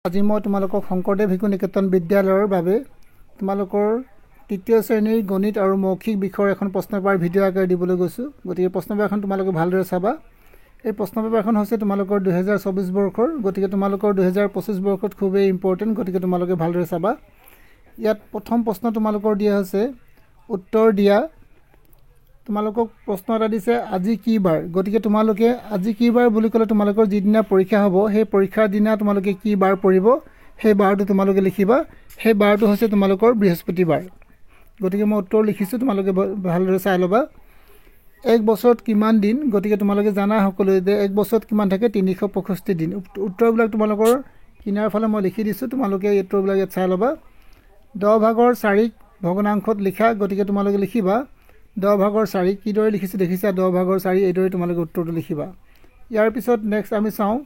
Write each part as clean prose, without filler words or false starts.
আজি মই তোমালোকক শংকৰদেৱ শিশু নিকেতন বিদ্যালয়ৰ বাবে তোমালোকৰ তৃতীয় শ্ৰেণীৰ গণিত আৰু মৌখিক বিষয়ৰ এখন প্ৰশ্নপত্ৰৰ ভিডিঅ' আকাৰে দিবলৈ গৈছোঁ। গতিকে প্ৰশ্নপত্ৰখন তোমালোকে ভালদৰে চাবা। এই প্ৰশ্নপত্ৰখন হৈছে তোমালোকৰ 2024 বৰ্ষৰ, গতিকে তোমালোকৰ 2025 বৰ্ষত খুবেই ইম্পৰ্টেণ্ট, গতিকে তোমালোকে ভালদৰে চাবা। ইয়াত প্ৰথম প্ৰশ্ন তোমালোকৰ দিয়া হৈছে উত্তৰ দিয়া। তোমালোকক প্ৰশ্ন এটা দিছে আজি কি বাৰ, গতিকে তোমালোকে আজি কি বাৰ বুলি ক'লে তোমালোকৰ যিদিনা পৰীক্ষা হ'ব সেই পৰীক্ষাৰ দিনা তোমালোকে কি বাৰ পৰিব সেই বাৰটো তোমালোকে লিখিবা। সেই বাৰটো হৈছে তোমালোকৰ বৃহস্পতিবাৰ। গতিকে মই উত্তৰ লিখিছোঁ, তোমালোকে ভালদৰে চাই ল'বা। এক বছৰত কিমান দিন, গতিকে তোমালোকে জানা সকলোৱে যে এক বছৰত কিমান থাকে 365 দিন। উত্তৰবিলাক তোমালোকৰ কিনাৰ ফালে মই লিখি দিছোঁ, তোমালোকে এই উত্তৰবিলাক ইয়াত চাই ল'বা। 10/4 ভগ্নাংশত লিখা, গতিকে তোমালোকে লিখিবা 10/4 কিদৰে লিখিছোঁ দেখিছা, 10/4 এইদৰে তোমালোকে উত্তৰটো লিখিবা। ইয়াৰ পিছত নেক্সট আমি চাওঁ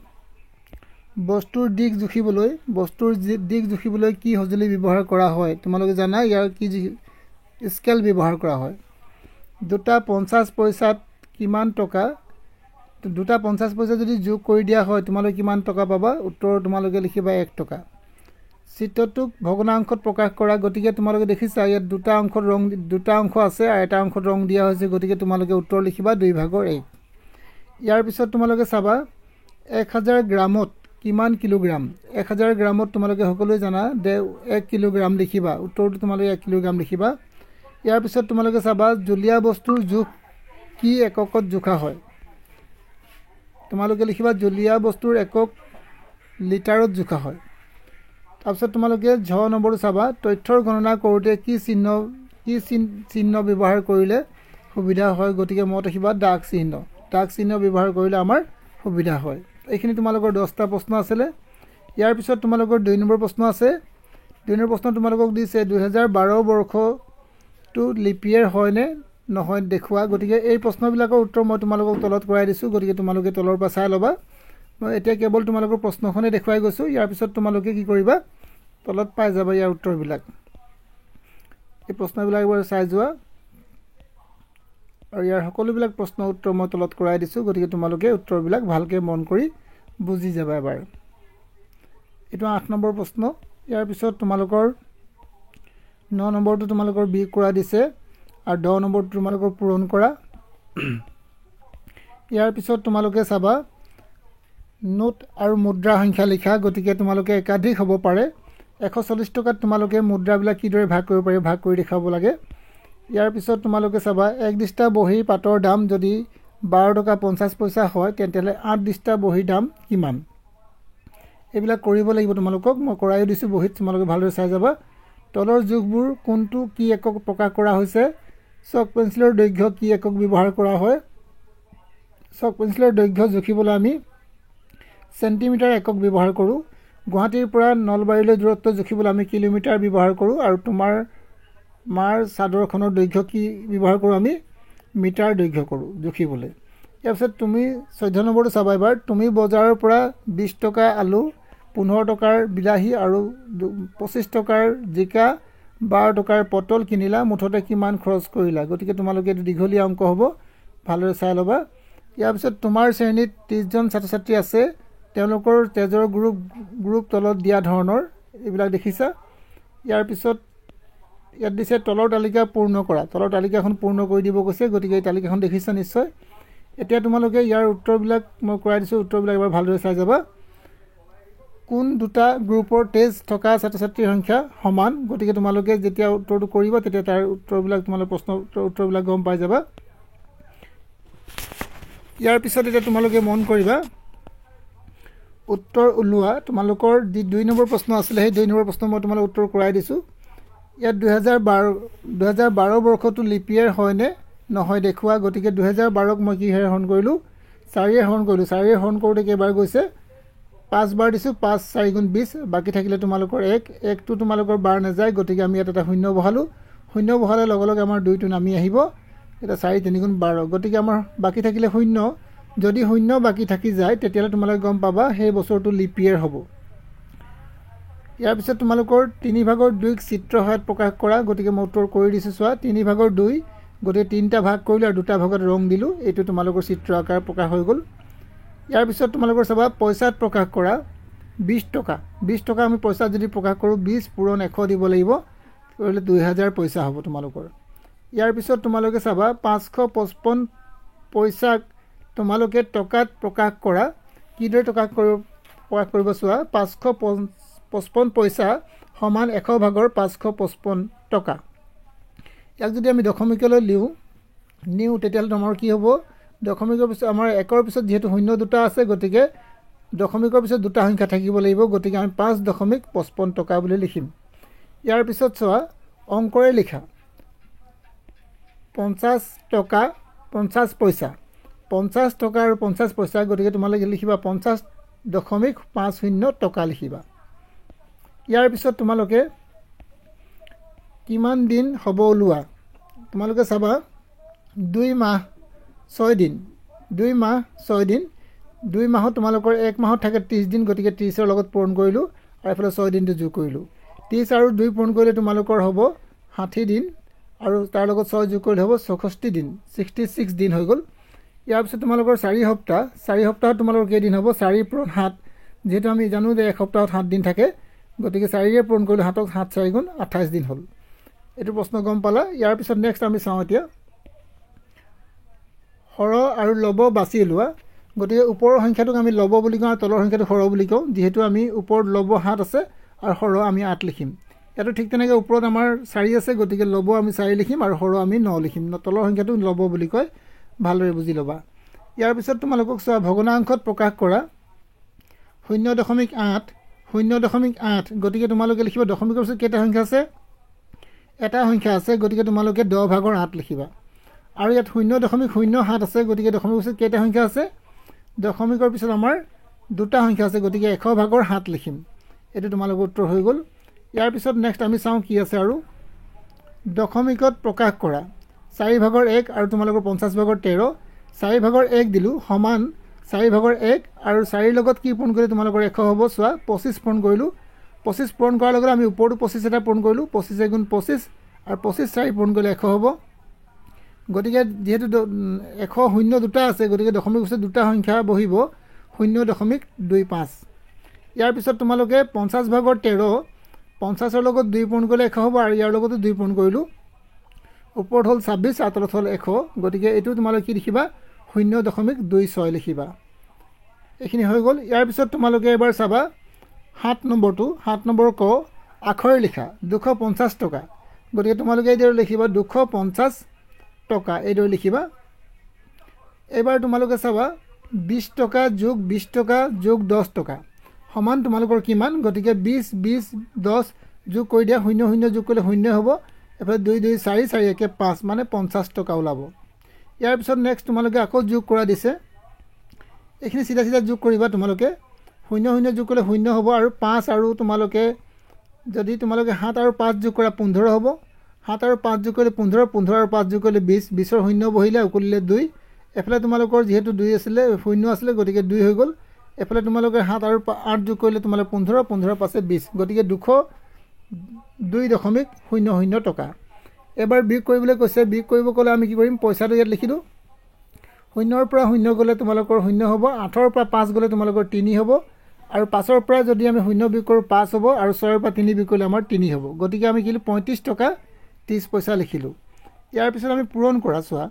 বস্তুৰ দিশ জুখিবলৈ। বস্তুৰ দিশ জুখিবলৈ কি সঁজুলি ব্যৱহাৰ কৰা হয়, তোমালোকে জানা ইয়াৰ কি স্কেল ব্যৱহাৰ কৰা হয়। দুটা 50 পইচাত কিমান টকা, দুটা 50 পইচা যদি যোগ কৰি দিয়া হয় তোমালোকে কিমান টকা পাবা, উত্তৰ তোমালোকে লিখিবা 1 টকা। চিত্ৰটোক ভগ্নাংশত প্ৰকাশ কৰা, গতিকে তোমালোকে দেখিছা ইয়াত দুটা অংশ আছে আৰু এটা অংশত ৰং দিয়া হৈছে, গতিকে তোমালোকে উত্তৰ লিখিবা 2/1। ইয়াৰ পিছত তোমালোকে চাবা 1000 গ্ৰামত কিমান কিলোগ্ৰাম। 1000 গ্ৰামত তোমালোকে সকলোৱে জানা যে 1 কিলোগ্ৰাম লিখিবা, উত্তৰটো তোমালোকে 1 কিলোগ্ৰাম লিখিবা। ইয়াৰ পিছত তোমালোকে চাবা জুলীয়া বস্তুৰ জোখ কি এককত জোখা হয়, তোমালোকে লিখিবা জুলীয়া বস্তুৰ একক লিটাৰত জোখা হয়। তাৰপিছত তোমালোকে নম্বৰটো চাবা তথ্যৰ গণনা কৰোঁতে কি চিহ্ন ব্যৱহাৰ কৰিলে সুবিধা হয়, গতিকে মত ৰাখিবা দাগ চিহ্ন। দাগ চিহ্ন ব্যৱহাৰ কৰিলে আমাৰ সুবিধা হয়। এইখিনি তোমালোকৰ 10টা প্ৰশ্ন আছিলে। ইয়াৰ পিছত তোমালোকৰ 2 নম্বৰ প্ৰশ্ন আছে। 2 নম্বৰ প্ৰশ্ন তোমালোকক দিছে 2012 বৰ্ষটো লিপিয়েৰ হয়নে নহয় দেখুওৱা, গতিকে এই প্ৰশ্নবিলাকৰ উত্তৰ মই তোমালোকক তলত কৰাই দিছোঁ, গতিকে তোমালোকে তলৰ পৰা চাই ল'বা। মই এতিয়া কেৱল তোমালোকৰ প্ৰশ্নখনেই দেখুৱাই গৈছোঁ। ইয়াৰ পিছত তোমালোকে কি কৰিবা, তলত পাই যাবা ইয়াৰ উত্তৰবিলাক। এই প্ৰশ্নবিলাক এবাৰ চাই যোৱা আৰু ইয়াৰ সকলোবিলাক প্ৰশ্ন উত্তৰ মই তলত কৰাই দিছোঁ, গতিকে তোমালোকে উত্তৰবিলাক ভালকৈ মন কৰি বুজি যাবা এবাৰ। এইটো 8 নম্বৰ প্ৰশ্ন। ইয়াৰ পিছত তোমালোকৰ 9 নম্বৰটো তোমালোকৰ বি কৰা দিছে আৰু 10 নম্বৰটো তোমালোকৰ পূৰণ কৰা। ইয়াৰ পিছত তোমালোকে চাবা নোট আৰু মুদ্ৰা সংখ্যা লিখা, গতিকে তোমালোকে একাধিক হ'ব পাৰে। 140 টকাত তোমালোকে মুদ্ৰাবিলাক কিদৰে ভাগ কৰিব পাৰি ভাগ কৰি দেখাব লাগে। ইয়াৰ পিছত তোমালোকে চাবা 1 দিস্তা বহীৰ পাতৰ দাম যদি 12 টকা 50 পইচা হয় তেন্তেহ'লে 8 দিস্তা বহীৰ দাম কিমান, এইবিলাক কৰিব লাগিব তোমালোকক। মই কৰাইও দিছোঁ বহীত, তোমালোকে ভালদৰে চাই যাবা। তলৰ জোখবোৰ কোনটো কি একক প্ৰকাশ কৰা হৈছে, চক পেঞ্চিলৰ দৈৰ্ঘ্য কি একক ব্যৱহাৰ কৰা হয়। চক পেঞ্চিলৰ দৈৰ্ঘ্য জুখিবলৈ আমি চেণ্টিমিটাৰ একক ব্যৱহাৰ কৰোঁ। গুৱাহাটীৰ পৰা নলবাৰীলৈ দূৰত্ব জুখিবলৈ আমি কিলোমিটাৰ ব্যৱহাৰ কৰোঁ আৰু তোমাৰ মাৰ চাদৰখনৰ দৈৰ্ঘ্য কি ব্যৱহাৰ কৰোঁ, আমি মিটাৰ দৈৰ্ঘ্য কৰোঁ জুখিবলৈ। ইয়াৰ পিছত তুমি 14 নম্বৰটো চাবা এবাৰ। তুমি বজাৰৰ পৰা 20 টকা আলু, 15 টকাৰ বিলাহী আৰু 25 টকাৰ জিকা, 12 টকাৰ পটল কিনিলা, মুঠতে কিমান খৰচ কৰিলা, গতিকে তোমালোকে এইটো দীঘলীয়া অংক হ'ব, ভালদৰে চাই ল'বা। ইয়াৰ পিছত তোমাৰ শ্ৰেণীত 30 জন ছাত্ৰ ছাত্ৰী আছে, তেওঁলোকৰ তেজৰ গ্ৰুপ তলত দিয়া ধৰণৰ, এইবিলাক দেখিছা। ইয়াৰ পিছত ইয়াত দিছে তলৰ তালিকা পূৰ্ণ কৰা। তলৰ তালিকাখন পূৰ্ণ কৰি দিব কৈছে, গতিকে এই তালিকাখন দেখিছা নিশ্চয়। এতিয়া তোমালোকে ইয়াৰ উত্তৰবিলাক মই কৰাই দিছোঁ, উত্তৰবিলাক এবাৰ ভালদৰে চাই যাবা। কোন দুটা গ্ৰুপৰ তেজ থকা ছাত্ৰ ছাত্ৰীৰ সংখ্যা সমান, গতিকে তোমালোকে যেতিয়া উত্তৰটো কৰিবা তেতিয়া তাৰ উত্তৰবিলাক তোমালোকে উত্তৰবিলাক গম পাই যাবা। ইয়াৰ পিছত এতিয়া তোমালোকে মন কৰিবা উত্তৰ ওলোৱা। তোমালোকৰ যি 2 নম্বৰ প্ৰশ্ন আছিলে সেই 2 নম্বৰ প্ৰশ্ন মই তোমালোক উত্তৰ কৰাই দিছোঁ। ইয়াত 2012 বৰ্ষটো লিপিয়েৰ হয়নে নহয় দেখুওৱা, গতিকে 2012ক মই কিহেৰে হৰণ কৰিলোঁ, 4ৰে হৰণ কৰিলোঁ। 4ৰে হৰণ কৰোঁতে কেইবাৰ গৈছে, 5 বাৰ দিছোঁ। 5 4 গুণ 20, বাকী থাকিলে তোমালোকৰ 1টো তোমালোকৰ বাৰ নাযায়, গতিকে আমি ইয়াত এটা শূন্য বহালোঁ। শূন্য বহালে লগে লগে আমাৰ 2টো নামি আহিব, এতিয়া 4 3 গুণ 12, গতিকে আমাৰ বাকী থাকিলে শূন্য। যদি শূন্য বাকী থাকি যায় তেতিয়াহ'লে তোমালোকে গম পাবা সেই বছৰটো লিপিয়েৰ হ'ব। ইয়াৰ পিছত তোমালোকৰ 3/2ক চিত্ৰ সহায়ত প্ৰকাশ কৰা, গতিকে মই উত্তৰ কৰি দিছোঁ চোৱা। 3/2, গতিকে 3টা ভাগ কৰিলোঁ আৰু 2টা ভাগত ৰং দিলোঁ, এইটো তোমালোকৰ চিত্ৰ আকাৰ প্ৰকাশ হৈ গ'ল। ইয়াৰ পিছত তোমালোকৰ চাবা পইচাত প্ৰকাশ কৰা। 20 টকা 20 টকা আমি পইচা যদি প্ৰকাশ কৰোঁ 20 পূৰণ 100 দিব লাগিব কৰিলে 2000 পইচা হ'ব তোমালোকৰ ইয়াৰ পিছত তোমালোকে চাবা 555 পইচা তোমালোকে টকাত প্ৰকাশ কৰা কিদৰে প্ৰকাশ কৰিব চোৱা 555 পইচা সমান 100 ভাগৰ 555 টকা ইয়াক যদি আমি দশমিকলৈ নিউ তেতিয়াহ'লে তোমাৰ কি হ'ব দশমিকৰ পিছত আমাৰ একৰ পিছত যেহেতু শূন্য দুটা আছে গতিকে দশমিকৰ পিছত দুটা সংখ্যা থাকিব লাগিব গতিকে আমি 5.55 টকা বুলি লিখিম ইয়াৰ পিছত চোৱা অংকৰে লিখা 50 টকা 50 পইচা 50 টকা আৰু 50 পইচা গতিকে তোমালোকে লিখিবা 50.50 টকা লিখিবা ইয়াৰ পিছত তোমালোকে কিমান দিন হ'ব ওলোৱা তোমালোকে চাবা 2 মাহ 6 দিন 2 মাহ 6 দিন 2 মাহত তোমালোকৰ 1 মাহত থাকে 30 দিন গতিকে 30 ৰ লগত পূৰণ কৰিলো আৰু এফালে 6 দিনটো যোগ কৰিলো 30 আৰু 2 পূৰণ কৰিলে তোমালোকৰ হ'ব 60 দিন আৰু তাৰ লগত 6 যোগ কৰিলে হ'ব 64 দিন 66 দিন হৈ গ'ল ইয়াৰ পিছত তোমালোকৰ 4 সপ্তাহত তোমালোকৰ কেই দিন হ'ব 4 পূৰণ 7 যেহেতু আমি জানো যে এক সপ্তাহত 7 দিন থাকে গতিকে 4 ৰে পূৰণ কৰিলে 7ক 7 4 গুণ 28 দিন হ'ল এটো প্ৰশ্ন গম পালা ইয়াৰ পিছত নেক্সট আমি চাওঁ এতিয়া হৰ আৰু লব বাছি লোৱা গতিকে ওপৰৰ সংখ্যাটোক আমি লব বুলি কওঁ আৰু তলৰ সংখ্যাটো হৰ বুলি কওঁ যেহেতু আমি ওপৰত লব 7 আছে আৰু হৰ আমি 8 লিখিম এটো ঠিক তেনেকৈ ওপৰত আমাৰ 4 আছে গতিকে লব আমি 4 লিখিম আৰু হৰ আমি 9 লিখিম তলৰ সংখ্যাটো লব বুলি কয় ভালদৰে বুজি লবা ইয়াৰ পিছত তোমালোকক চোৱা ভগ্নাংশত প্ৰকাশ কৰা 0.8 গতিকে তোমালোকে লিখিবা দশমিকৰ পিছত কেইটা সংখ্যা আছে এটা সংখ্যা আছে গতিকে তোমালোকে 10 ভাগৰ 8 লিখিবা আৰু ইয়াত 0.07 আছে গতিকে দশমিকৰ পিছত কেইটা সংখ্যা আছে দশমিকৰ পিছত আমাৰ দুটা সংখ্যা আছে গতিকে 100 ভাগৰ 7 লিখিম এটো তোমালোকৰ উত্তৰ হৈ গ'ল ইয়াৰ পিছত নেক্সট আমি চাওঁ কি আছে আৰু দশমিকত প্ৰকাশ কৰা 4 ভাগৰ 1 আৰু তোমালোকৰ 50 ভাগৰ 13 4 ভাগৰ 1 দিলু সমান 4 ভাগৰ 1 আৰু 4 লগত কি পূৰণ কৰিলে তোমালোকৰ 100 হ'ব চোৱা 25 পূৰণ কৰিলো 25 পূৰণ কৰাৰ লগে আমি ওপৰটো 25 এটা পূৰণ কৰিলো 25 গুণ 25 আৰু 25 4 পূৰণ কৰিলে 100 হ'ব গতিকে যেহেতু 100 শূন্য দুটা আছে গতিকে দশমিক পিছত দুটা সংখ্যা বহিব 0.25 ইয়াৰ পিছত তোমালোকে 50 ভাগৰ 13 50 ৰ লগত 2 পূৰণ কৰিলে 100 হ'ব আৰু ইয়াৰ লগতো 2 পূৰণ কৰিলো ওপৰত হ'ল 26 আৰু তলত হ'ল 100 গতিকে এটো তোমালোকে কি লিখিবা 0.26 লিখিবা এখিনি হৈ গ'ল ইয়াৰ পিছত তোমালোকে এবাৰ চাবা 7 নম্বৰ ক আখৰে লিখা 250 টকা গতিকে তোমালোকে এইদৰে লিখিবা 250 টকা এইদৰে লিখিবা এবাৰ তোমালোকে চাবা 20 টকা যোগ 20 টকা যোগ 10 টকা সমান তোমালোকৰ কিমান গতিকে 20 20 10 যোগ কৰি দিয়া 0 0 যোগ কৰিলে 0 হ'ব এফালে 2 2 4 4 1 5 মানে 50 টকা ওলাব ইয়াৰ পিছত নেক্সট তোমালোকে আকৌ যোগ কৰা দিছে এখিনি সিধা যোগ কৰিবা তোমালোকে 0 0 যোগ কৰিলে 0 হ'ব আৰু 5 আৰু তোমালোকে যদি তোমালোকে 7 আৰু 5 যোগ কৰা 15 হ'ব 7 আৰু 5 যোগ কৰিলে 15 15 আৰু 5 যোগ কৰিলে 20 20 ৰ 0 বহিলে উকলিলে 2 এফালে তোমালোকৰ যেহেতু 2 আছিল 0 আছিল গতিকে 2 হৈ গ'ল এফালে তোমালোকে 7 আৰু 8 যোগ কৰিলে তোমালোকে 15 15 পাছে 20 গতিকে 202.00 টকা এবাৰ বিয়োগ কৰিবলৈ কৈছে বিয়োগ কৰিব ক'লে আমি কি কৰিম পইচাটো ইয়াত লিখি দিওঁ 0 ৰ পৰা 0 গ'লে তোমালোকৰ 0 হ'ব 8 ৰ পৰা 5 গ'লে তোমালোকৰ 3 হ'ব আৰু 5 ৰ পৰা যদি আমি 0 বিয়োগ কৰোঁ 5 হ'ব আৰু 6 ৰ পৰা 3 বিয়োগ কৰিলে আমাৰ 3 হ'ব গতিকে আমি কিলো 35 টকা 30 পইচা লিখিলো ইয়াৰ পিছত আমি পূৰণ কৰা চোৱা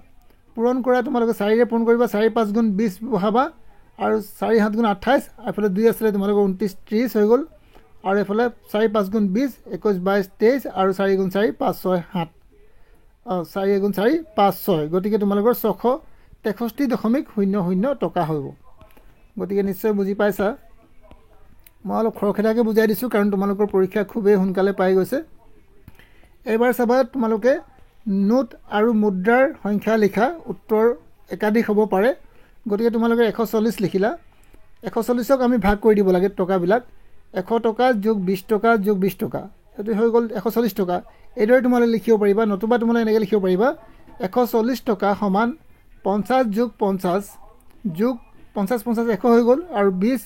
পূৰণ কৰা তোমালোকে 4 ৰে পূৰণ কৰিবা 4 5 গুণ 20 বহাবা আৰু 4 7 গুণ 28 এফালে 2 আছিল তোমালোকৰ 29 30 হৈ গ'ল আৰু এফালে 4 5 গুণ 20 21 22 23 আৰু 4 গুণ 4 5 6 7 4 গুণ 4 5 6 গতিকে তোমালোকৰ 663.00 টকা হ'ব গতিকে নিশ্চয় বুজি পাইছা মই অলপ খৰখেদাকে বুজাই দিছোঁ কাৰণ তোমালোকৰ পৰীক্ষা খুবেই সোনকালে পাই গৈছে এবাৰ চাবা তোমালোকে নোট আৰু মুদ্ৰাৰ সংখ্যা লিখা উত্তৰ একাধিক হ'ব পাৰে গতিকে তোমালোকে 140 লিখিলা 140ক আমি ভাগ কৰি দিব লাগে টকাবিলাক 100 টকা যোগ 20 টকা যোগ 20 টকা এটো হৈ গ'ল 140 টকা এইদৰে তোমালোকে লিখিব পাৰিবা নতুবা তোমালোকে এনেকৈ লিখিব পাৰিবা 140 টকা সমান 50 যোগ 50 যোগ 50 50 100 হৈ গ'ল আৰু 20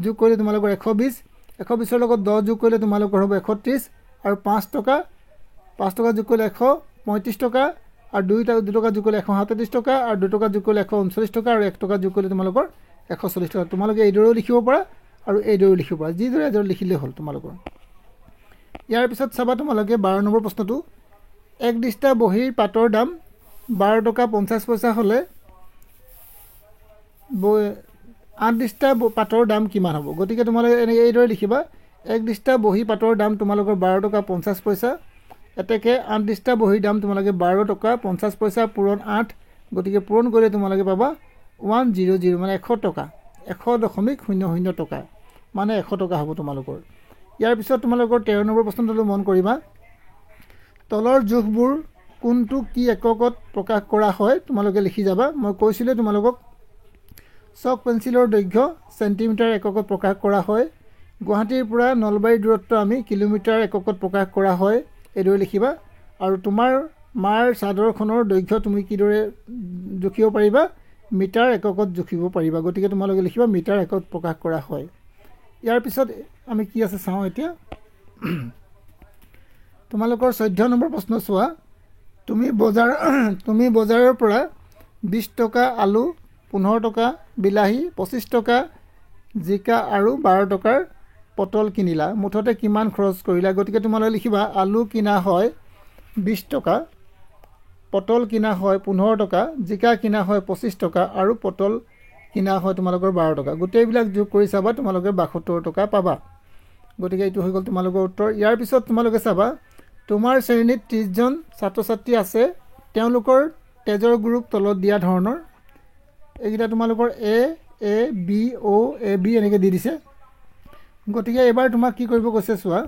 যোগ কৰিলে তোমালোকৰ 120 120 ৰ লগত 10 যোগ কৰিলে তোমালোকৰ হ'ব 130 আৰু 5 টকা যোগ কৰিলে 135 টকা আৰু 2 টকা যোগ কৰিলে 137 টকা আৰু 2 টকা যোগ কৰিলে 139 টকা আৰু 1 টকা যোগ কৰিলে তোমালোকৰ 140 টকা তোমালোকে এইদৰেও লিখিব পাৰা আৰু এইদৰে লিখিব পাৰা যিদৰে এইদৰে লিখিলেই হ'ল তোমালোকৰ ইয়াৰ পিছত চাবা তোমালোকে 12 নম্বৰ প্ৰশ্নটো এক দিস্তা বহীৰ পাতৰ দাম 12 টকা 50 পইচা হ'লে 8 দিস্তা পাতৰ দাম কিমান হ'ব গতিকে তোমালোকে এইদৰে লিখিবা এক দিস্তা বহী পাতৰ দাম তোমালোকৰ 12 টকা 50 পইচা এতেকে 8 দিস্তা বহীৰ দাম তোমালোকে 12 টকা 50 পইচা পূৰণ 8 গতিকে পূৰণ কৰিলে তোমালোকে পাবা 100 মানে 100 টকা 100.00 টকা মানে 100 টকা হ'ব তোমালোকৰ ইয়াৰ পিছত তোমালোকৰ 13 নম্বৰ প্ৰশ্নটো মন কৰিবা তলৰ জোখবোৰ কোনটো কি এককত প্ৰকাশ কৰা হয় তোমালোকে লিখি যাবা মই কৈছিলো তোমালোকক চক পেন্সিলৰ দৈৰ্ঘ্য সেন্টিমিটাৰ এককত প্ৰকাশ কৰা হয় গুৱাহাটীৰ পৰা নলবাৰী দূৰত্ব আমি কিলোমিটাৰ এককত প্ৰকাশ কৰা হয় এইদৰে লিখিবা আৰু তোমাৰ মাৰ চাদৰখনৰ দৈৰ্ঘ্য তুমি কিদৰে জুখিব পাৰিবা মিটাৰ এককত জুখিব পাৰিবা গতিকে তোমালোকে লিখিবা মিটাৰ এককত প্ৰকাশ কৰা হয় ইয়াৰ পিছত আমি কি আছে চাওঁ এতিয়া তোমালোকৰ 14 নম্বৰ প্ৰশ্ন চোৱা তুমি বজাৰৰ পৰা 20 টকা আলু 15 টকা বিলাহী 25 টকা জিকা আৰু 12 টকাৰ পটল কিনিলা মুঠতে কিমান খৰচ কৰিলা গতিকে তোমালোকে লিখিবা আলু কিনা হয় 20 টকা পটল কিনা হয় 15 টকা জিকা কিনা হয় 25 টকা আৰু পটল কিনা হয় তোমালোকৰ 12 টকা গোটেইবিলাক যোগ কৰি চাবা তোমালোকে 72 টকা পাবা গতিকে এইটো হৈ গ'ল তোমালোকৰ উত্তৰ ইয়াৰ পিছত তোমালোকে চাবা তোমাৰ শ্ৰেণীত 30 জন ছাত্ৰ ছাত্ৰী আছে তেওঁলোকৰ তেজৰ গ্ৰুপ তলত দিয়া ধৰণৰ এইকেইটা তোমালোকৰ A B O A B এনেকৈ দি দিছে গতিকে এবাৰ তোমাক কি কৰিব কৈছে চোৱা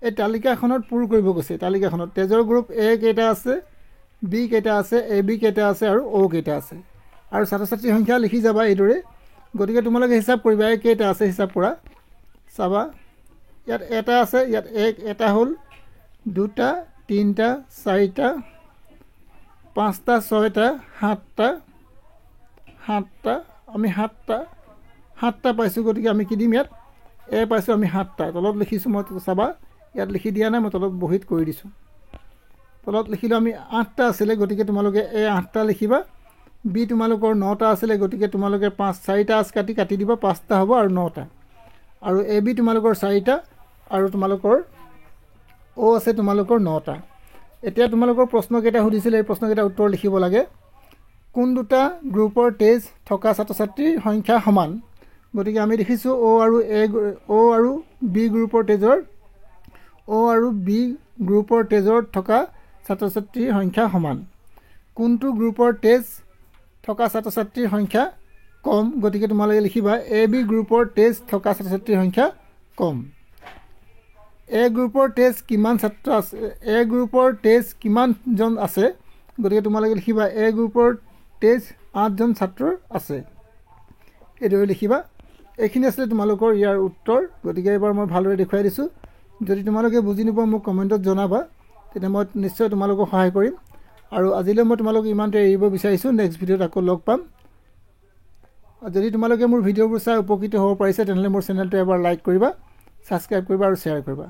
এই তালিকাখনত পূৰ কৰিব কৈছে তালিকাখনত তেজৰ গ্ৰুপ A কেইটা আছে B কেইটা আছে AB কেইটা আছে আৰু O কেইটা আছে আৰু ছাত্ৰ ছাত্ৰীৰ সংখ্যা লিখি যাবা এইদৰে গতিকে তোমালোকে হিচাপ কৰিবা এই কেইটা আছে হিচাপ কৰা চাবা ইয়াত এটা আছে ইয়াত এটা হ'ল দুটা তিনটা চাৰিটা পাঁচটা ছয়টা সাতটা আমি সাতটা পাইছোঁ গতিকে আমি কি দিম ইয়াত এ পাইছোঁ আমি 7টা তলত লিখিছোঁ মই চাবা ইয়াত লিখি দিয়া নাই মই তলত বহীত কৰি দিছোঁ তলত লিখিলোঁ আমি 8টা আছিলে গতিকে তোমালোকে এই 8টা লিখিবা বি তোমালোকৰ 9টা আছিলে গতিকে তোমালোকে 4টা আছ কাটি দিবা 5টা হ'ব আৰু 9টা আৰু এ বি তোমালোকৰ 4টা আৰু তোমালোকৰ ও আছে তোমালোকৰ 9টা এতিয়া তোমালোকৰ প্ৰশ্ন কেইটা সুধিছিলে এই প্ৰশ্ন কেইটা উত্তৰ লিখিব লাগে কোন দুটা গ্ৰুপৰ তেজ থকা ছাত্ৰ ছাত্ৰীৰ সংখ্যা সমান গতিকে আমি দেখিছোঁ ও আৰু বি গ্ৰুপৰ তেজৰ থকা ছাত্ৰ ছাত্ৰীৰ সংখ্যা সমান কোনটো গ্ৰুপৰ তেজ থকা ছাত্ৰ ছাত্ৰীৰ সংখ্যা কম গতিকে তোমালোকে লিখিবা এ বি গ্ৰুপৰ তেজ থকা ছাত্ৰ ছাত্ৰীৰ সংখ্যা কম এ গ্ৰুপৰ তেজ কিমান ছাত্ৰ আছে এ গ্ৰুপৰ তেজ কিমান জন আছে গতিকে তোমালোকে লিখিবা এ গ্ৰুপৰ তেজ 8 জন ছাত্ৰ আছে এইদৰে লিখিবা এইখিনি আছে তোমালোকৰ ইয়াৰ উত্তৰ গতিকে এবাৰ মই ভালদৰে দেখুৱাই দিছোঁ যদি তোমালোকে বুজি নোপোৱা মোক কমেণ্টত জনাবা তেতিয়া মই নিশ্চয় তোমালোকক সহায় কৰিম আৰু আজিলৈ মই তোমালোকক ইমানতে এৰিব বিচাৰিছোঁ নেক্সট ভিডিঅ'ত আকৌ লগ পাম যদি তোমালোকে মোৰ ভিডিঅ'বোৰ চাই উপকৃত হ'ব পাৰিছে তেনেহ'লে মোৰ চেনেলটো এবাৰ লাইক কৰিবা ছাবস্ক্ৰাইব কৰিবা আৰু শ্বেয়াৰ কৰিবা